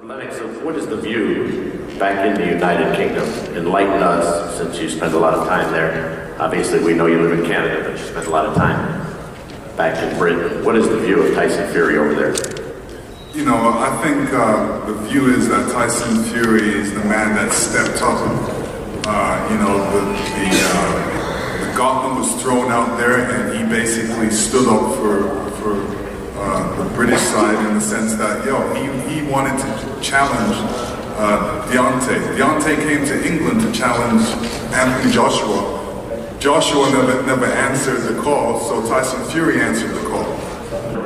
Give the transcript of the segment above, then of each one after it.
Lennox, what is the view back in the United Kingdom? Enlighten us, since you spent a lot of time there. Obviously, we know you live in Canada, but you spent a lot of time back in Britain. What is the view of Tyson Fury over there? You know, I think the view is that Tyson Fury is the man that stepped up. The gauntlet was thrown out there, and he basically stood up for the British side in the sense that, he wanted to challenge Deontay. Deontay came to England to challenge Anthony Joshua. Joshua never answered the call, so Tyson Fury answered the call.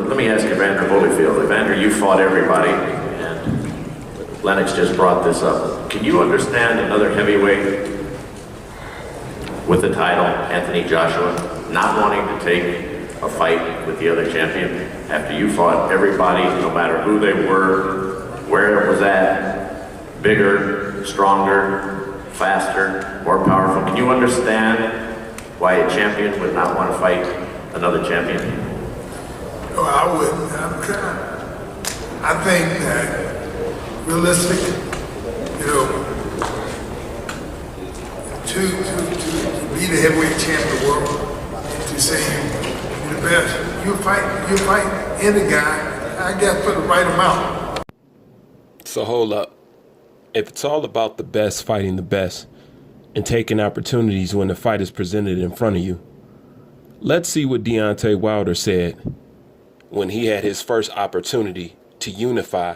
Let me ask you, Evander Holyfield. Evander, you fought everybody, and Lennox just brought this up. Can you understand another heavyweight with the title, Anthony Joshua, not wanting to take a fight with the other champion after you fought everybody, no matter who they were, where it was at, bigger, stronger, faster, more powerful? Can you understand why a champion would not want to fight another champion? No, I wouldn't. I think that realistic, to be the heavyweight champ of the world, to say you're the best, you fight any guy, I guess, for the right amount. So hold up. If it's all about the best fighting the best and taking opportunities when the fight is presented in front of you, let's see what Deontay Wilder said when he had his first opportunity to unify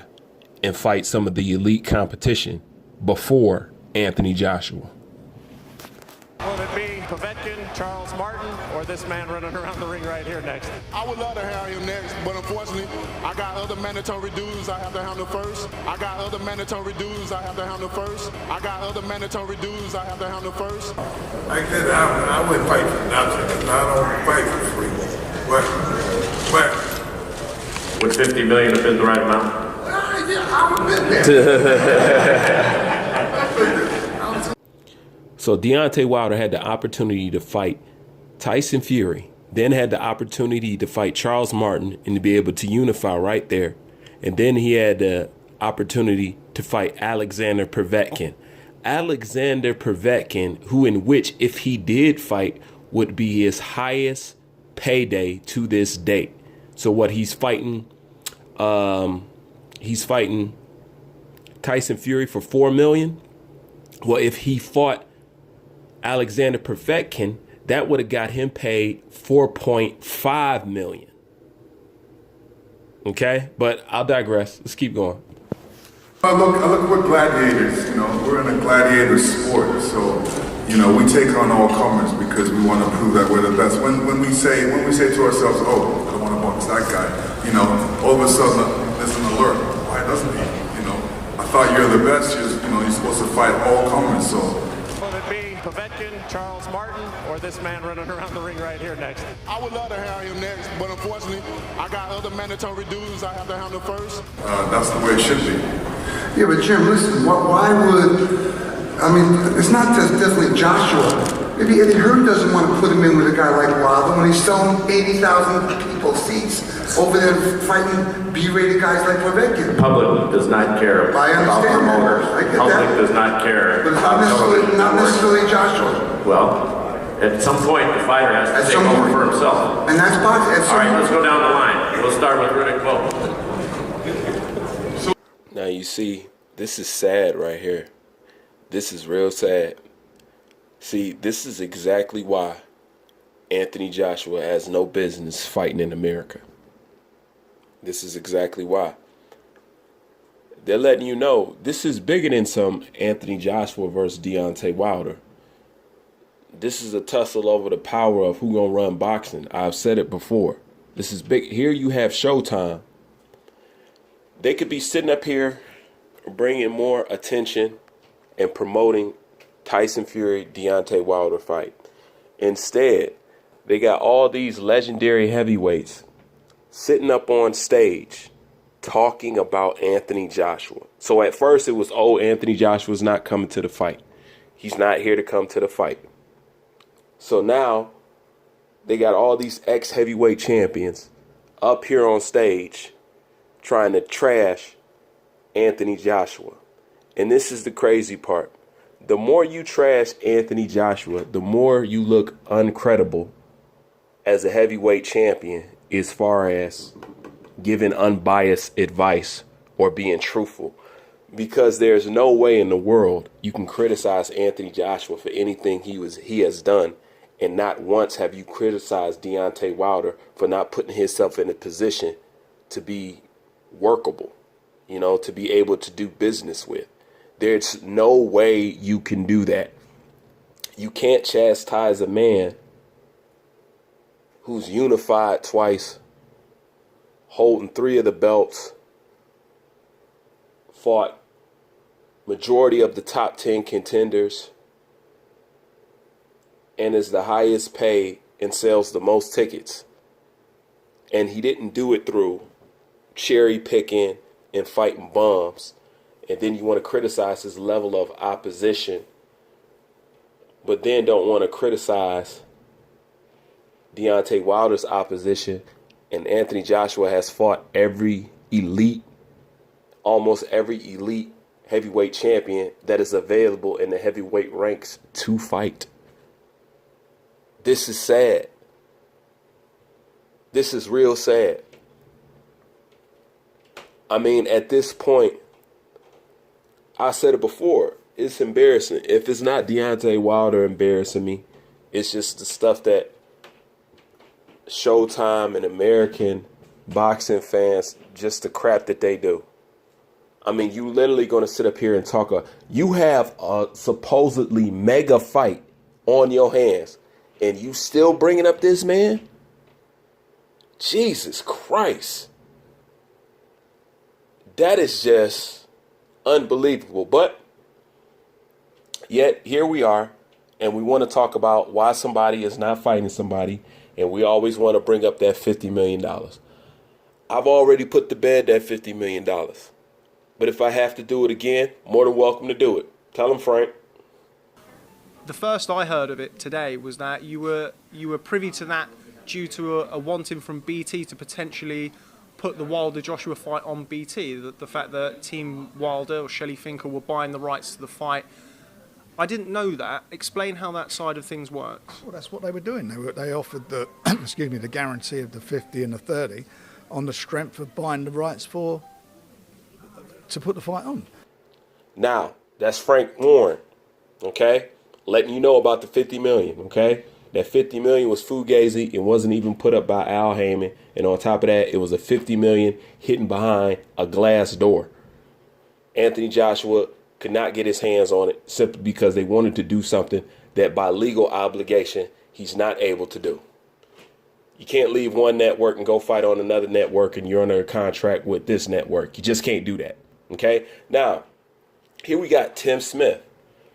and fight some of the elite competition before Anthony Joshua. Will it be Povetkin, Charles Martin, or this man running around the ring right here next? I would love to have him next, but unfortunately, I got other mandatory duties I have to handle first. I Like that, I wouldn't fight for nothing, because I don't fight for free. But Would $50 million have been the right amount? yeah, I would have been there. So Deontay Wilder had the opportunity to fight Tyson Fury, then had the opportunity to fight Charles Martin and to be able to unify right there. And then he had the opportunity to fight Alexander Povetkin. Alexander Povetkin, which if he did fight, would be his highest payday to this date. So what he's fighting Tyson Fury for $4 million. Well, if he fought Alexander Povetkin, that would have got him paid $4.5 million. Okay, but I'll digress. Let's keep going. I look what gladiators, we're in a gladiator sport, so, we take on all comers because we want to prove that we're the best. When we say to ourselves, oh, I don't want to box that guy, all of a sudden there's an alert. Why doesn't he? I thought you're the best, you're supposed to fight all comers, so. Will it be Povetkin, Charles Martin, or this man running around the ring right here next? I would love to have him next, but unfortunately, I got other mandatory duties I have to handle first. That's the way it should be. Yeah, but Jim, listen, why it's not just definitely Joshua. Maybe Eddie Hearn doesn't want to put him in with a guy like Wilder when he's selling 80,000 people seats over there fighting B-rated guys like Povetkin. The public does not care about promoters. The public does not care. But it's not necessarily Joshua. Well, at some point, the fighter has to take over for himself. And that's possible. All right, let's go down the line. We'll start with Riddick Bowe. Now you see, this is sad right here. This is real sad. See, this is exactly why Anthony Joshua has no business fighting in America. This is exactly why. They're letting you know this is bigger than some Anthony Joshua versus Deontay Wilder. This is a tussle over the power of who gonna run boxing. I've said it before. This is big. Here you have Showtime. They could be sitting up here bringing more attention and promoting Tyson Fury, Deontay Wilder fight. Instead, they got all these legendary heavyweights sitting up on stage talking about Anthony Joshua. So at first it was, Anthony Joshua's not coming to the fight. He's not here to come to the fight. So now they got all these ex-heavyweight champions up here on stage trying to trash Anthony Joshua. And this is the crazy part. The more you trash Anthony Joshua, the more you look uncredible as a heavyweight champion as far as giving unbiased advice or being truthful. Because there's no way in the world you can criticize Anthony Joshua for anything he has done, and not once have you criticized Deontay Wilder for not putting himself in a position to be workable, to be able to do business with. There's no way you can do that. You can't chastise a man who's unified twice, holding 3 of the belts, fought majority of the top 10 contenders, and is the highest paid and sells the most tickets. And he didn't do it through cherry picking and fighting bums. And then you want to criticize his level of opposition, but then don't want to criticize Deontay Wilder's opposition. And Anthony Joshua has fought almost every elite heavyweight champion that is available in the heavyweight ranks to fight. This is sad. This is real sad. I mean, at this point, I said it before, it's embarrassing. If it's not Deontay Wilder embarrassing me, it's just the stuff that Showtime and American boxing fans, just the crap that they do. I mean, you literally going to sit up here and talk. You have a supposedly mega fight on your hands, and you still bringing up this man? Jesus Christ. That is just unbelievable. But yet here we are, and we want to talk about why somebody is not fighting somebody, and we always want to bring up that $50 million. I've already put to bed that $50 million. But if I have to do it again, more than welcome to do it. Tell him, Frank. The first I heard of it today was that you were privy to that due to a wanting from BT to potentially put the Wilder-Joshua fight on BT. The fact that Team Wilder or Shelley Finkel were buying the rights to the fight. I didn't know that. Explain how that side of things works. Well, that's what they were doing. They offered the the guarantee of the 50 and the 30 on the strength of buying the rights to put the fight on. Now, that's Frank Warren, okay? Letting you know about the $50 million, okay? That $50 million was fugazi. It wasn't even put up by Al Heyman. And on top of that, it was a $50 million hidden behind a glass door. Anthony Joshua could not get his hands on it simply because they wanted to do something that by legal obligation he's not able to do. You can't leave one network and go fight on another network and you're under a contract with this network. You just can't do that. Okay? Now, here we got Tim Smith,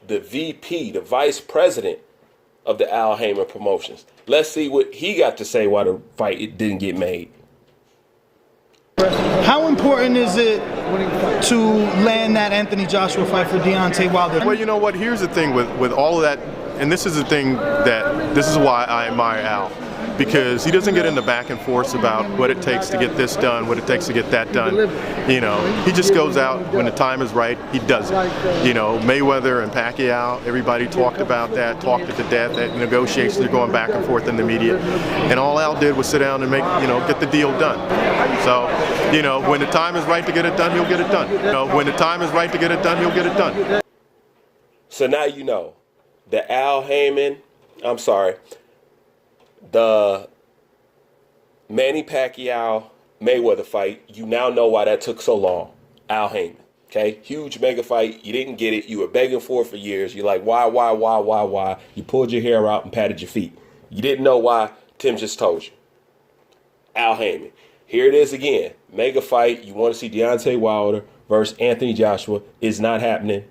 the VP, the vice president of the Al Heyman Promotions. Let's see what he got to say why the fight didn't get made. How important is it to land that Anthony Joshua fight for Deontay Wilder? Well, you know what? Here's the thing with all of that, and this is the thing this is why I admire Al. Because he doesn't get into back and forth about what it takes to get this done, what it takes to get that done. He just goes out when the time is right, he does it. Mayweather and Pacquiao, everybody talked about that, talked it to death. That negotiations are going back and forth in the media. And all Al did was sit down and get the deal done. So, when the time is right to get it done, he'll get it done. When the time is right to get it done, he'll get it done. So now you know the the Manny Pacquiao Mayweather fight, you now know why that took so long. Al Heyman, okay? Huge mega fight. You didn't get it. You were begging for it for years. You're like, why? You pulled your hair out and patted your feet. You didn't know why. Tim just told you. Al Heyman. Here it is again. Mega fight. You want to see Deontay Wilder versus Anthony Joshua. Is not happening.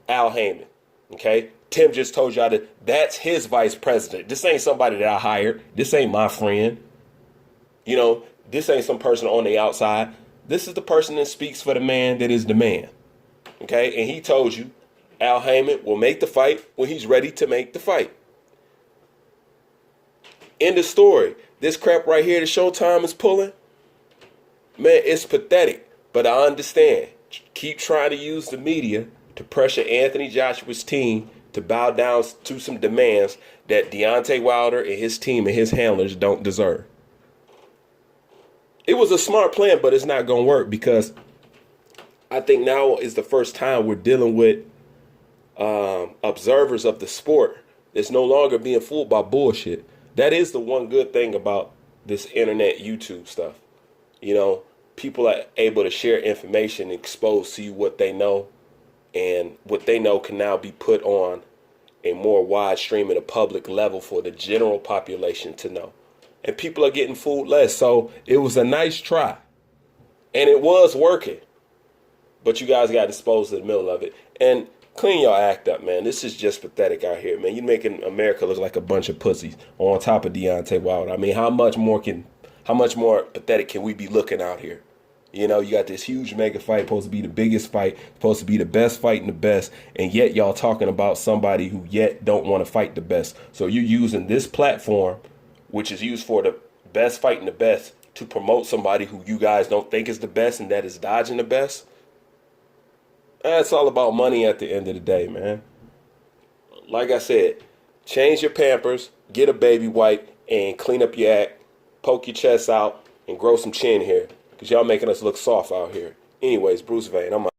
Al Heyman, okay? Tim just told y'all that that's his vice president. This ain't somebody that I hired. This ain't my friend. This ain't some person on the outside. This is the person that speaks for the man that is the man. Okay? And he told you Al Heyman will make the fight when he's ready to make the fight. End of story. This crap right here that Showtime is pulling, man, it's pathetic. But I understand. keep trying to use the media to pressure Anthony Joshua's team to bow down to some demands that Deontay Wilder and his team and his handlers don't deserve. It was a smart plan, but it's not going to work because I think now is the first time we're dealing with observers of the sport that's no longer being fooled by bullshit. That is the one good thing about this internet YouTube stuff. You know, people are able to share information, expose to you what they know, and what they know can now be put on a more wide stream at a public level for the general population to know. And people are getting fooled less. So it was a nice try. And it was working. But you guys got disposed of the middle of it. And clean your act up, man. This is just pathetic out here, man. You're making America look like a bunch of pussies on top of Deontay Wilder. I mean, how much more pathetic can we be looking out here? You know, you got this huge mega fight, supposed to be the biggest fight, supposed to be the best fight and the best, and yet y'all talking about somebody who yet don't want to fight the best. So you're using this platform, which is used for the best fight and the best, to promote somebody who you guys don't think is the best and that is dodging the best. It's all about money at the end of the day, man. Like I said, change your Pampers, get a baby wipe, and clean up your act, poke your chest out, and grow some chin here. Because y'all making us look soft out here. Anyways, Bruce Vane, I'm out.